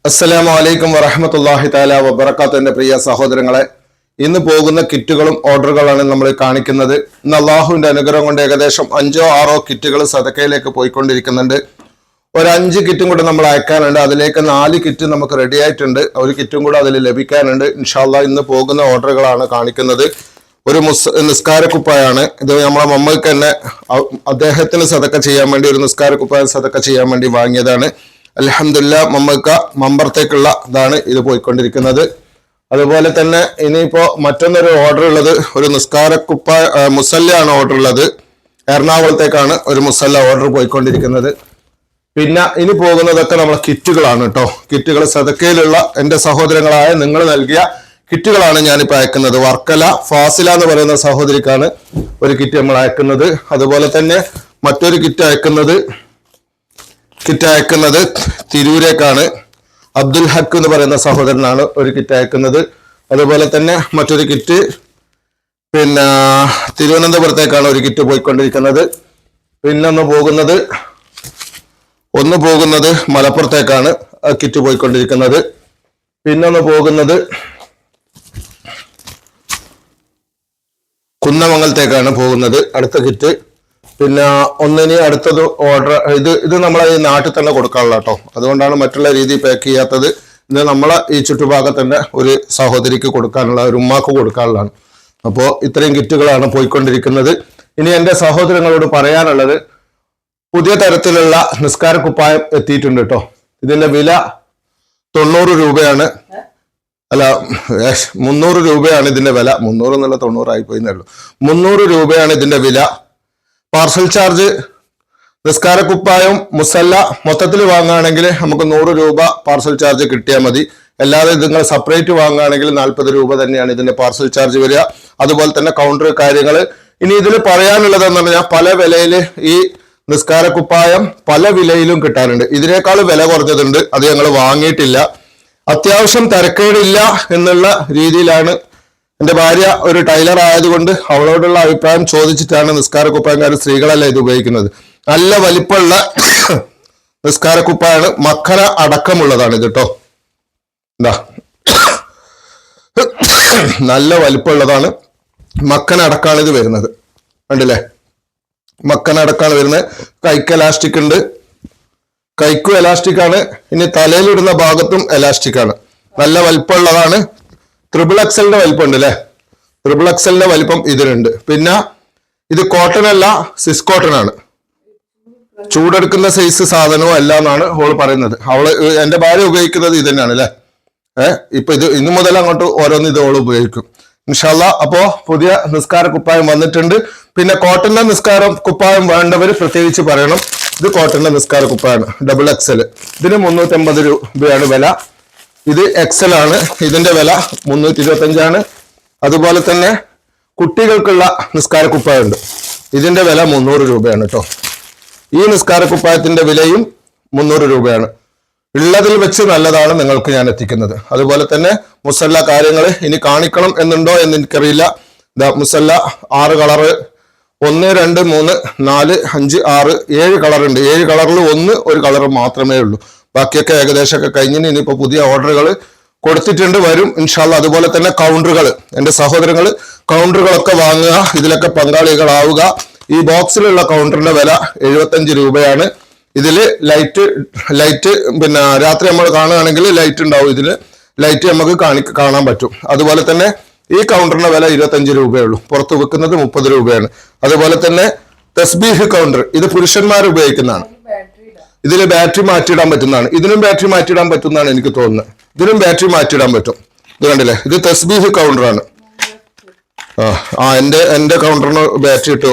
അസ്സലാമു അലൈക്കും വറഹ്മത്തുള്ളാഹി തആല വബറകാതുഹു. എൻ്റെ പ്രിയ സഹോദരങ്ങളെ, ഇന്ന് പോകുന്ന കിറ്റുകളും ഓർഡറുകളാണ് നമ്മൾ കാണിക്കുന്നത്. ഇന്ന് അള്ളാഹുവിന്റെ അനുഗ്രഹം കൊണ്ട് ഏകദേശം 5-6 കിറ്റുകൾ സദക്കയിലേക്ക് പോയിക്കൊണ്ടിരിക്കുന്നുണ്ട്. ഒരു 5 കിറ്റും കൂടെ നമ്മൾ അയക്കാനുണ്ട്. അതിലേക്ക് 4 കിറ്റ് നമുക്ക് റെഡി ആയിട്ടുണ്ട്. ഒരു കിറ്റും കൂടെ അതിൽ ലഭിക്കാനുണ്ട്. ഇൻഷാ അല്ലാഹ് ഇന്ന് പോകുന്ന ഓർഡറുകളാണ് കാണിക്കുന്നത്. ഒരു നിസ്കാരക്കുപ്പായാണ് ഇത്. നമ്മളെ മമ്മക്ക് തന്നെ അദ്ദേഹത്തിന് സദക്ക ചെയ്യാൻ വേണ്ടി ഒരു നിസ്കാരക്കുപ്പായം സദക്ക ചെയ്യാൻ വേണ്ടി വാങ്ങിയതാണ്. അൽഹംദുലില്ലാഹ് മമ്മക്ക മമ്പറത്തേക്കുള്ള ഇതാണ് ഇത് പോയിക്കൊണ്ടിരിക്കുന്നത്. അതുപോലെ തന്നെ ഇനിയിപ്പോ മറ്റൊന്നൊരു ഓർഡർ ഉള്ളത്, ഒരു മുസല്ലയാണ് ഓർഡർ ഉള്ളത്. എറണാകുളത്തേക്കാണ് ഒരു മുസല്ല ഓർഡർ പോയിക്കൊണ്ടിരിക്കുന്നത്. പിന്നെ ഇനി പോകുന്നതൊക്കെ നമ്മളെ കിറ്റുകളാണ് കേട്ടോ. കിറ്റുകൾ സദക്കയിലുള്ള എൻ്റെ സഹോദരങ്ങളായ നിങ്ങൾ നൽകിയ കിറ്റുകളാണ് ഞാനിപ്പോൾ അയക്കുന്നത്. വർക്കല ഫാസില എന്ന് പറയുന്ന സഹോദരിക്കാണ് ഒരു കിറ്റ് നമ്മൾ അയക്കുന്നത്. അതുപോലെ തന്നെ മറ്റൊരു കിറ്റ് അയക്കുന്നത് തിരൂരേക്കാണ്. അബ്ദുൽ ഹക്ക് എന്ന് പറയുന്ന സഹോദരനാണ് ഒരു കിറ്റ് അയക്കുന്നത്. അതുപോലെ തന്നെ മറ്റൊരു കിറ്റ് തിരുവനന്തപുരത്തേക്കാണ് ഒരു കിറ്റ് പോയിക്കൊണ്ടിരിക്കുന്നത്. ഒന്ന് പോകുന്നത് മലപ്പുറത്തേക്കാണ് കിറ്റ് പോയിക്കൊണ്ടിരിക്കുന്നത്. ഒന്ന് പോകുന്നത് കുന്നമംഗലത്തേക്കാണ് പോകുന്നത് അടുത്ത കിറ്റ്. ഒന്നിന് അടുത്തത് ഓർഡർ ഇത് നമ്മളെ ഈ നാട്ടിൽ തന്നെ കൊടുക്കാനുള്ള കേട്ടോ. അതുകൊണ്ടാണ് മറ്റുള്ള രീതി പാക്ക് ചെയ്യാത്തത്. ഇത് നമ്മളെ ഈ ചുറ്റുഭാഗത്ത് തന്നെ ഒരു സഹോദരിക്ക് കൊടുക്കാനുള്ള, ഒരു ഉമ്മാക്ക് കൊടുക്കാനുള്ളതാണ്. അപ്പോൾ ഇത്രയും കിറ്റുകളാണ് പോയിക്കൊണ്ടിരിക്കുന്നത്. ഇനി എൻ്റെ സഹോദരങ്ങളോട് പറയാനുള്ളത്, പുതിയ തരത്തിലുള്ള നിസ്കാര കുപ്പായം എത്തിയിട്ടുണ്ട് കേട്ടോ. ഇതിന്റെ വില 90 രൂപയാണ്. അല്ല, 300 രൂപയാണ് ഇതിന്റെ വില. 300 എന്നുള്ള 90 ആയിപ്പോയിന്നേ ഉള്ളൂ. 300 രൂപയാണ് ഇതിന്റെ വില. പാർസൽ ചാർജ് നിസ്കാരക്കുപ്പായവും മുസല്ല മൊത്തത്തിൽ വാങ്ങുകയാണെങ്കിൽ നമുക്ക് 100 രൂപ പാർസൽ ചാർജ് കിട്ടിയാൽ മതി. അല്ലാതെ നിങ്ങൾ സെപ്പറേറ്റ് വാങ്ങുകയാണെങ്കിൽ 40 രൂപ തന്നെയാണ് ഇതിന്റെ പാർസൽ ചാർജ് വരിക. അതുപോലെ തന്നെ കൗണ്ടർ കാര്യങ്ങൾ. ഇനി ഇതിൽ പറയാനുള്ളതെന്ന് പറഞ്ഞാൽ, പല വിലയിൽ ഈ നിസ്കാരക്കുപ്പായം പല വിലയിലും കിട്ടാനുണ്ട്. ഇതിനേക്കാൾ വില കുറഞ്ഞതുണ്ട്, അത് ഞങ്ങൾ വാങ്ങിയിട്ടില്ല. അത്യാവശ്യം തരക്കേടില്ല എന്നുള്ള രീതിയിലാണ്. എൻ്റെ ഭാര്യ ഒരു ടൈലർ ആയതുകൊണ്ട് അവളോടുള്ള അഭിപ്രായം ചോദിച്ചിട്ടാണ് നിസ്കാരക്കുപ്പായക്കാർ സ്ത്രീകളല്ല ഇത് ഉപയോഗിക്കുന്നത്. നല്ല വലിപ്പമുള്ള നിസ്കാരക്കുപ്പായാണ്. മക്കന അടക്കമുള്ളതാണ് ഇത് കേട്ടോ. എന്താ, നല്ല വലിപ്പമുള്ളതാണ്. മക്കന അടക്കാണ് ഇത് വരുന്നത്. കണ്ടില്ലേ, മക്കന അടക്കാണ് വരുന്നത്. കൈക്ക് എലാസ്റ്റിക് ഉണ്ട്, കൈക്കും എലാസ്റ്റിക് ആണ്. ഇനി തലയിലിടുന്ന ഭാഗത്തും എലാസ്റ്റിക് ആണ്. നല്ല വലിപ്പമുള്ളതാണ്. XXL വലിപ്പം ഉണ്ട് അല്ലെ. XXL വലിപ്പം ഇതിനുണ്ട്. ഇത് കോട്ടൺ അല്ല, സിസ് കോട്ടൺ ആണ്. ചൂടെടുക്കുന്ന സൈസ് സാധനവും അല്ല എന്നാണ് അവള് പറയുന്നത്. എന്റെ ഭാര്യ ഉപയോഗിക്കുന്നത് ഇത് തന്നെയാണ് അല്ലെ. ഇപ്പൊ ഇന്നു മുതൽ അങ്ങോട്ട് ഓരോന്ന് ഇത് അവള് ഉപയോഗിക്കും ഇൻഷാ അല്ലാഹ്. അപ്പോ പുതിയ നിസ്കാര കുപ്പായം വന്നിട്ടുണ്ട്. കോട്ടന്റെ നിസ്കാരം കുപ്പായം വേണ്ടവർ പ്രത്യേകിച്ച് പറയണം. ഇത് കോട്ടന്റെ നിസ്കാര കുപ്പായാണ്, XXL. ഇതിന് 350 രൂപയാണ് വില. ഇത് XL ആണ്. ഇതിന്റെ വില 325 ആണ്. അതുപോലെ തന്നെ കുട്ടികൾക്കുള്ള നിസ്കാരക്കുപ്പായുണ്ട്. ഇതിന്റെ വില 300 രൂപയാണ് കേട്ടോ. ഈ നിസ്കാരക്കുപ്പായത്തിന്റെ വിലയും 300 രൂപയാണ്. ഉള്ളതിൽ വെച്ച് നല്ലതാണ് നിങ്ങൾക്ക് ഞാൻ എത്തിക്കുന്നത്. അതുപോലെ തന്നെ മുസല്ല കാര്യങ്ങൾ ഇനി കാണിക്കണം എന്നുണ്ടോ എന്ന് എനിക്കറിയില്ല. മുസല്ല 6 കളറ്, 1, 2, 3, 4, 5, 6, 7 കളറുണ്ട്. 7 കളറിൽ ഒരു കളർ മാത്രമേ ഉള്ളൂ. ബാക്കിയൊക്കെ ഏകദേശമൊക്കെ കഴിഞ്ഞിന്. ഇനിയിപ്പോ പുതിയ ഓർഡറുകൾ കൊടുത്തിട്ടുണ്ട്, വരും ഇൻഷാ അല്ലാഹ്. അതുപോലെ തന്നെ കൗണ്ടറുകൾ, എൻ്റെ സഹോദരങ്ങൾ കൗണ്ടറുകളൊക്കെ വാങ്ങുക, ഇതിലൊക്കെ പങ്കാളികളാവുക. ഈ ബോക്സിലുള്ള കൗണ്ടറിന്റെ വില 75 രൂപയാണ്. ഇതില് ലൈറ്റ് രാത്രി നമ്മൾ കാണുകയാണെങ്കിൽ ലൈറ്റ് ഉണ്ടാവും. ഇതില് ലൈറ്റ് നമുക്ക് കാണാൻ പറ്റും. അതുപോലെ തന്നെ ഈ കൗണ്ടറിന്റെ വില 25 രൂപയുള്ളൂ. പുറത്ത് വെക്കുന്നത് 30 രൂപയാണ്. അതുപോലെ തന്നെ തസ്ബീഹ് കൗണ്ടർ, ഇത് പുരുഷന്മാർ ഉപയോഗിക്കുന്നതാണ്. ഇതിൽ ബാറ്ററി മാറ്റിയിടാൻ പറ്റുന്നതാണ്. ഇതിനും ബാറ്ററി മാറ്റിയിടാൻ പറ്റുന്നതാണ് എനിക്ക് തോന്നുന്നത്. ഇതിനും ബാറ്ററി മാറ്റിയിടാൻ പറ്റും. ഇത് കണ്ടില്ലേ, ഇത് തസ്ബീഹ് കൗണ്ടറാണ്. എന്റെ കൗണ്ടറിന് ബാറ്ററി ഇട്ടു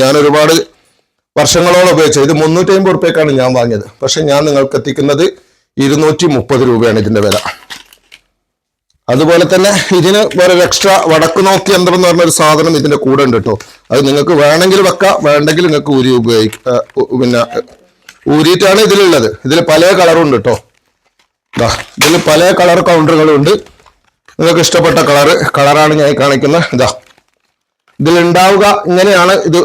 ഞാൻ ഒരുപാട് വർഷങ്ങളോളം ഉപയോഗിച്ചത്. ഇത് 350 രൂപയ്ക്കാണ് ഞാൻ വാങ്ങിയത്. പക്ഷെ ഞാൻ നിങ്ങൾക്ക് എത്തിക്കുന്നത് 230 രൂപയാണ് ഇതിന്റെ വില. അതുപോലെ തന്നെ ഇതിന് വേറെ എക്സ്ട്രാ വടക്ക് നോക്കി യന്ത്രം എന്ന് പറഞ്ഞൊരു സാധനം ഇതിന്റെ കൂടെ ഉണ്ട് കേട്ടോ. അത് നിങ്ങൾക്ക് വേണമെങ്കിൽ വെക്കാം, വേണ്ടെങ്കിൽ നിങ്ങൾക്ക് ഊരി ഊരിയിട്ടാണ് ഇതിലുള്ളത്. ഇതിൽ പല കളറും ഉണ്ട് കേട്ടോ. ഇതിൽ പല കളർ കൗണ്ടറുകളും ഉണ്ട്. നിങ്ങൾക്ക് ഇഷ്ടപ്പെട്ട കളറാണ് ഞാൻ കാണിക്കുന്നത്. ഇതിലുണ്ടാവുക ഇങ്ങനെയാണ്. ഇത്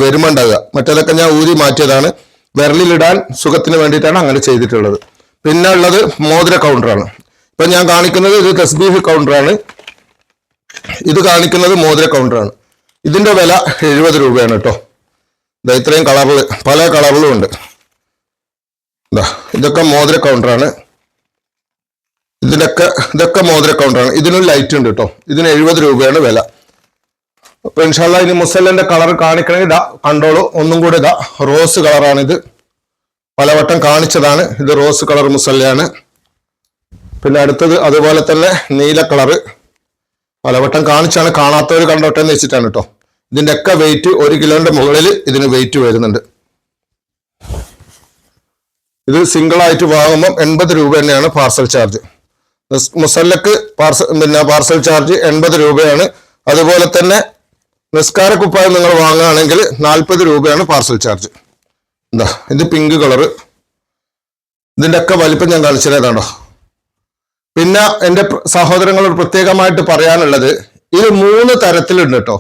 വരുമ്പോ ഉണ്ടാവുക. മറ്റേതൊക്കെ ഞാൻ ഊരി മാറ്റിയതാണ്. വിരലിലിടാൻ സുഖത്തിന് വേണ്ടിയിട്ടാണ് അങ്ങനെ ചെയ്തിട്ടുള്ളത്. പിന്നെ ഉള്ളത് മോതിര കൗണ്ടറാണ്. ഇപ്പൊ ഞാൻ കാണിക്കുന്നത് ഇത് തസ്ബീഹ് കൗണ്ടറാണ്, ഇത് കാണിക്കുന്നത് മോതിര കൗണ്ടറാണ്. ഇതിന്റെ വില 70 രൂപയാണ് കേട്ടോ. ഇത്രയും കളറുകൾ, പല കളറുകളും ഉണ്ട്. ഇതൊക്കെ മോതിര കൗണ്ടറാണ്. ഇതൊക്കെ മോതിര കൗണ്ടറാണ്. ഇതിനും ലൈറ്റ് ഉണ്ട് കേട്ടോ. ഇതിന് 70 രൂപയാണ് വില. അപ്പൊ ഇൻഷാല്ലാ ഇനി മുസല്ലന്റെ കളർ കാണിക്കണമെങ്കിൽ ഇതാ കണ്ടോളൂ. ഒന്നും കൂടെ ഇതാ റോസ് കളറാണിത്, പലവട്ടം കാണിച്ചതാണ്. ഇത് റോസ് കളർ മുസല്ലയാണ്. പിന്നെ അടുത്തത് അതുപോലെ തന്നെ നീല കളറ്, പലവട്ടം കാണിച്ചാണ്, കാണാത്തവർ കണ്ടോട്ടെ എന്ന് വെച്ചിട്ടാണ് കേട്ടോ. ഇതിന്റെ ഒക്കെ വെയിറ്റ് 1 കിലോന്റെ മുകളിൽ ഇതിന് വെയിറ്റ് വരുന്നുണ്ട്. ഇത് സിംഗിൾ ആയിട്ട് വാങ്ങുമ്പോൾ 80 രൂപ തന്നെയാണ് പാർസൽ ചാർജ്. മുസല്ലക്ക് പാർസൽ ചാർജ് 80 രൂപയാണ്. അതുപോലെ തന്നെ നിസ്കാര കുപ്പായം നിങ്ങൾ വാങ്ങുകയാണെങ്കിൽ 40 രൂപയാണ് പാർസൽ ചാർജ്. ഇത് പിങ്ക് കളറ്. ഇതിന്റെ ഒക്കെ വലിപ്പം ഞാൻ കാണിച്ചതാണോ. പിന്നെ എൻ്റെ സഹോദരങ്ങളോട് പ്രത്യേകമായിട്ട് പറയാനുള്ളത്, ഇത് 3 തരത്തിലുണ്ട് കേട്ടോ.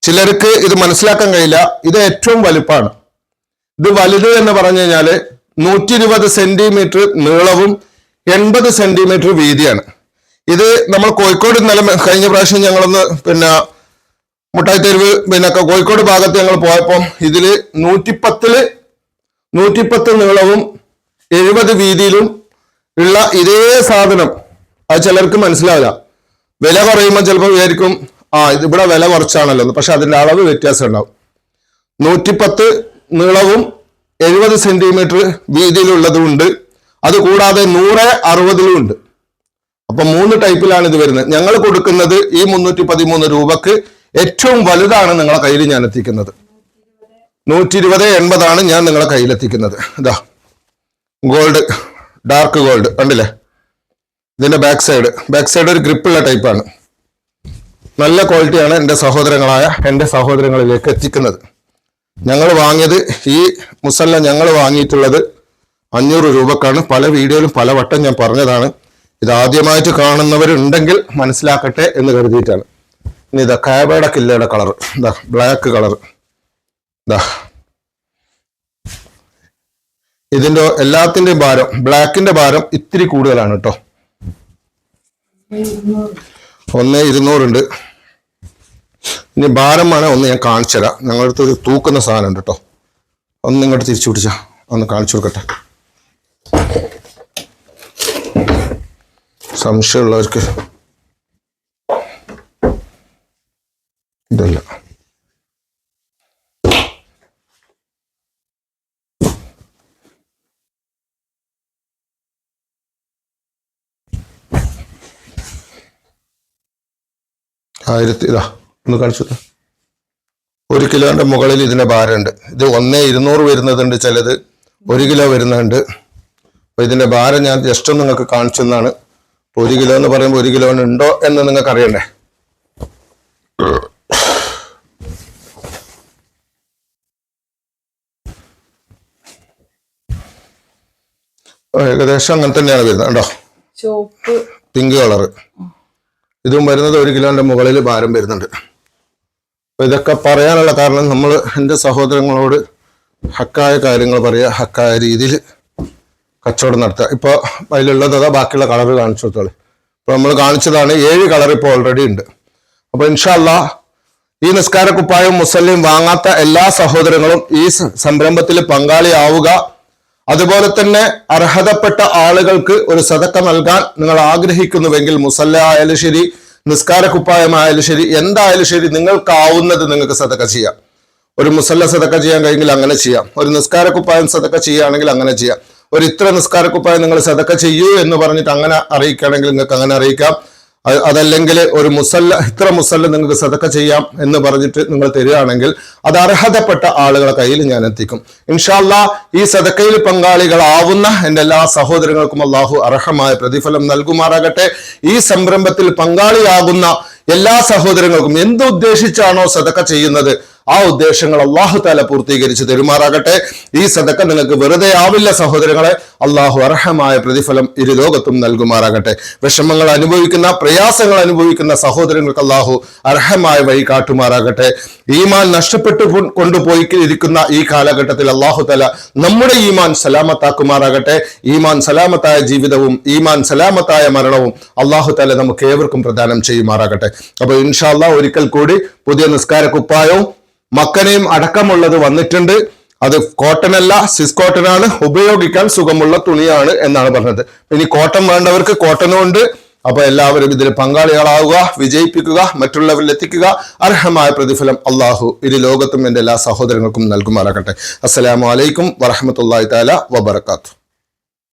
ചിലർക്ക് ഇത് മനസ്സിലാക്കാൻ കഴിയില്ല. ഇത് ഏറ്റവും വലുപ്പമാണ്. ഇത് വലുത് എന്ന് പറഞ്ഞു കഴിഞ്ഞാല് 120 സെന്റിമീറ്റർ നീളവും 80 സെന്റിമീറ്റർ വീതിയാണ്. ഇത് നമ്മൾ കോഴിക്കോട് കഴിഞ്ഞ പ്രാവശ്യം ഞങ്ങളൊന്ന് മുട്ടായി തെരുവ് കോഴിക്കോട് ഭാഗത്ത് ഞങ്ങൾ പോയപ്പോൾ ഇതില് 110 നീളവും 70 വീതിയിലും ഉള്ള ഇതേ സാധനം. അത് ചിലർക്ക് മനസ്സിലാവില്ല. വില കുറയുമ്പോൾ ചിലപ്പോൾ വിചാരിക്കും ഇത് ഇവിടെ വില കുറച്ചാണല്ലോ, പക്ഷെ അതിന്റെ അളവ് വ്യത്യാസം ഉണ്ടാവും. 110 നീളവും 70 സെന്റിമീറ്റർ വീതിയിലുള്ളതും ഉണ്ട്. അത് കൂടാതെ 160 ഉണ്ട്. അപ്പൊ 3 ടൈപ്പിലാണ് ഇത് വരുന്നത്. ഞങ്ങൾ കൊടുക്കുന്നത് ഈ 313 രൂപക്ക് ഏറ്റവും വലുതാണ് നിങ്ങളെ കയ്യിൽ ഞാൻ എത്തിക്കുന്നത്. 120-80 ഞാൻ നിങ്ങളെ കയ്യിലെത്തിക്കുന്നത്. ഇതാ ഗോൾഡ്, ഡാർക്ക് ഗോൾഡ് കണ്ടില്ലേ. ഇതിന്റെ ബാക്ക് സൈഡ് ഒരു ഗ്രിപ്പുള്ള ടൈപ്പാണ്. നല്ല ക്വാളിറ്റിയാണ് എൻ്റെ സഹോദരങ്ങളിലേക്ക് എത്തിക്കുന്നത്. ഞങ്ങൾ വാങ്ങിയത് ഈ മുസല്ല ഞങ്ങൾ വാങ്ങിയിട്ടുള്ളത് 500 രൂപക്കാണ്. പല വീഡിയോയിലും പലവട്ടം ഞാൻ പറഞ്ഞതാണ്. ഇത് ആദ്യമായിട്ട് കാണുന്നവരുണ്ടെങ്കിൽ മനസ്സിലാക്കട്ടെ എന്ന് കരുതിയിട്ടാണ്. ഇനി ഇതാ കാബയുടെ കില്ലയുടെ കളർ, ഇതാ ബ്ലാക്ക് കളർ. ഇതാ ഇതിന്റെ എല്ലാത്തിന്റെയും ഭാരം, ബ്ലാക്കിന്റെ ഭാരം ഇത്തിരി കൂടുതലാണ് കേട്ടോ. 1,200 ഉണ്ട്. ഇനി ഭാരം വേണേ ഒന്ന് ഞാൻ കാണിച്ചു തരാം. ഞങ്ങളടുത്ത് ഒരു തൂക്കുന്ന സാധനം ഉണ്ട് കേട്ടോ. ഒന്ന് ഇങ്ങോട്ട് തിരിച്ചു പിടിച്ചാ ഒന്ന് കാണിച്ചു കൊടുക്കട്ടെ, സംശയമുള്ളവർക്ക്. ഇതല്ല, ഇതാ ഒന്ന് കാണിച്ചു. 1 കിലോന്റെ മുകളിൽ ഇതിന്റെ ഭാരമുണ്ട്. ഇത് 1,200 വരുന്നതുണ്ട്, ചിലത് 1 കിലോ വരുന്നുണ്ട്. അപ്പൊ ഇതിന്റെ ഭാരം ഞാൻ ജസ്റ്റ് ഒന്ന് നിങ്ങൾക്ക് കാണിച്ചു തന്നാണ്. 1 കിലോ എന്ന് പറയുമ്പോൾ 1 കിലോ ഉണ്ടോ എന്ന് നിങ്ങൾക്ക് അറിയണ്ടേ. ഏകദേശം അങ്ങനെ തന്നെയാണ് വരുന്നത് കേട്ടോ. Pink colour. ഇതും വരുന്നത് 1 കിലോന്റെ മുകളിൽ ഭാരം വരുന്നുണ്ട്. അപ്പൊ ഇതൊക്കെ പറയാനുള്ള കാരണം, നമ്മൾ എൻ്റെ സഹോദരങ്ങളോട് ഹക്കായ കാര്യങ്ങൾ പറയുക, ഹക്കായ രീതിയിൽ കച്ചവടം നടത്തുക. ഇപ്പോൾ അതിലുള്ളത് അതാ ബാക്കിയുള്ള കളർ കാണിച്ചു കൊടുത്തോളൂ. ഇപ്പൊ നമ്മൾ കാണിച്ചതാണ് 7 കളർ ഇപ്പോൾ ഓൾറെഡി ഉണ്ട്. അപ്പൊ ഇൻഷാ അല്ലാഹ് ഈ നിസ്കാര കുപ്പായവും മുസല്ലയും വാങ്ങാത്ത എല്ലാ സഹോദരങ്ങളും ഈ സംരംഭത്തിൽ പങ്കാളിയാവുക. അതുപോലെ തന്നെ അർഹതപ്പെട്ട ആളുകൾക്ക് ഒരു സദക്ക നൽകാൻ നിങ്ങൾ ആഗ്രഹിക്കുന്നുവെങ്കിൽ മുസല്ല ആയാലും ശരി, നിസ്കാര കുപ്പായമായാലും ശരി, എന്തായാലും ശരി, നിങ്ങൾക്കാവുന്നത് നിങ്ങൾക്ക് സദക്ക ചെയ്യാം. ഒരു മുസല്ല സദക്ക ചെയ്യാൻ കഴിയുമെങ്കിൽ അങ്ങനെ ചെയ്യാം. ഒരു നിസ്കാര കുപ്പായം സദക്ക ചെയ്യുകയാണെങ്കിൽ അങ്ങനെ ചെയ്യാം. ഒരു ഇത്ര നിസ്കാര കുപ്പായം നിങ്ങൾ സദക്ക ചെയ്യൂ എന്ന് പറഞ്ഞിട്ട് അങ്ങനെ അറിയിക്കുകയാണെങ്കിൽ നിങ്ങൾക്ക് അങ്ങനെ അറിയിക്കാം. അതല്ലെങ്കിൽ ഒരു മുസല്ല, ഇത്ര മുസല്ല നിങ്ങൾക്ക് സദക്ക ചെയ്യാം എന്ന് പറഞ്ഞിട്ട് നിങ്ങൾ തരികയാണെങ്കിൽ അത് അർഹതപ്പെട്ട ആളുകളെ കയ്യിൽ ഞാൻ എത്തിക്കും. ഇൻഷാ അല്ലാഹ് ഈ സദക്കയിൽ പങ്കാളികളാവുന്ന എൻ്റെ എല്ലാ സഹോദരങ്ങൾക്കും അള്ളാഹു അർഹമായ പ്രതിഫലം നൽകുമാറാകട്ടെ. ഈ സംരംഭത്തിൽ പങ്കാളിയാകുന്ന എല്ലാ സഹോദരങ്ങൾക്കും എന്തുദ്ദേശിച്ചാണോ സദക്ക ചെയ്യുന്നത് ആ ഉദ്ദേശങ്ങൾ അള്ളാഹു താല പൂർത്തീകരിച്ച് തരുമാറാകട്ടെ. ഈ സദക്ക നിങ്ങൾക്ക് വെറുതെ ആവില്ല സഹോദരങ്ങളെ. അള്ളാഹു അർഹമായ പ്രതിഫലം ഇരുലോകത്തും നൽകുമാറാകട്ടെ. വിഷമങ്ങൾ അനുഭവിക്കുന്ന, പ്രയാസങ്ങൾ അനുഭവിക്കുന്ന സഹോദരങ്ങൾക്ക് അള്ളാഹു അർഹമായ വഴി കാട്ടുമാറാകട്ടെ. ഈമാൻ നഷ്ടപ്പെട്ടു കൊണ്ടുപോയി ഇരിക്കുന്ന ഈ കാലഘട്ടത്തിൽ അള്ളാഹു തആല നമ്മുടെ ഈമാൻ സലാമത്താക്കുമാറാകട്ടെ. ഈമാൻ സലാമത്തായ ജീവിതവും ഈമാൻ സലാമത്തായ മരണവും അള്ളാഹു തആല നമുക്ക് ഏവർക്കും പ്രദാനം ചെയ്യുമാറാകട്ടെ. അപ്പൊ ഇൻഷാ അല്ലാഹ് ഒരിക്കൽ കൂടി പുതിയ നിസ്കാര കുപ്പായവും മക്കനയും അടക്കമുള്ളത് വന്നിട്ടുണ്ട്. അത് കോട്ടൺ അല്ല, സിസ് കോട്ടൺ ആണ്, ഉപയോഗിക്കാൻ സുഖമുള്ള തുണിയാണ് എന്നാണ് പറഞ്ഞത്. ഇനി കോട്ടൺ വേണ്ടവർക്ക് കോട്ടനും ഉണ്ട്. അപ്പൊ എല്ലാവരും ഇതിൽ പങ്കാളികളാവുക, വിജയിപ്പിക്കുക, മറ്റുള്ളവരിൽ എത്തിക്കുക. അർഹമായ പ്രതിഫലം അള്ളാഹു ഇരു ലോകത്തും എൻ്റെ എല്ലാ സഹോദരങ്ങൾക്കും നൽകുമാറാകട്ടെ. അസ്സലാമു അലൈക്കും വറഹ്മത്തുള്ളാഹി തആല വബറകാതുഹു.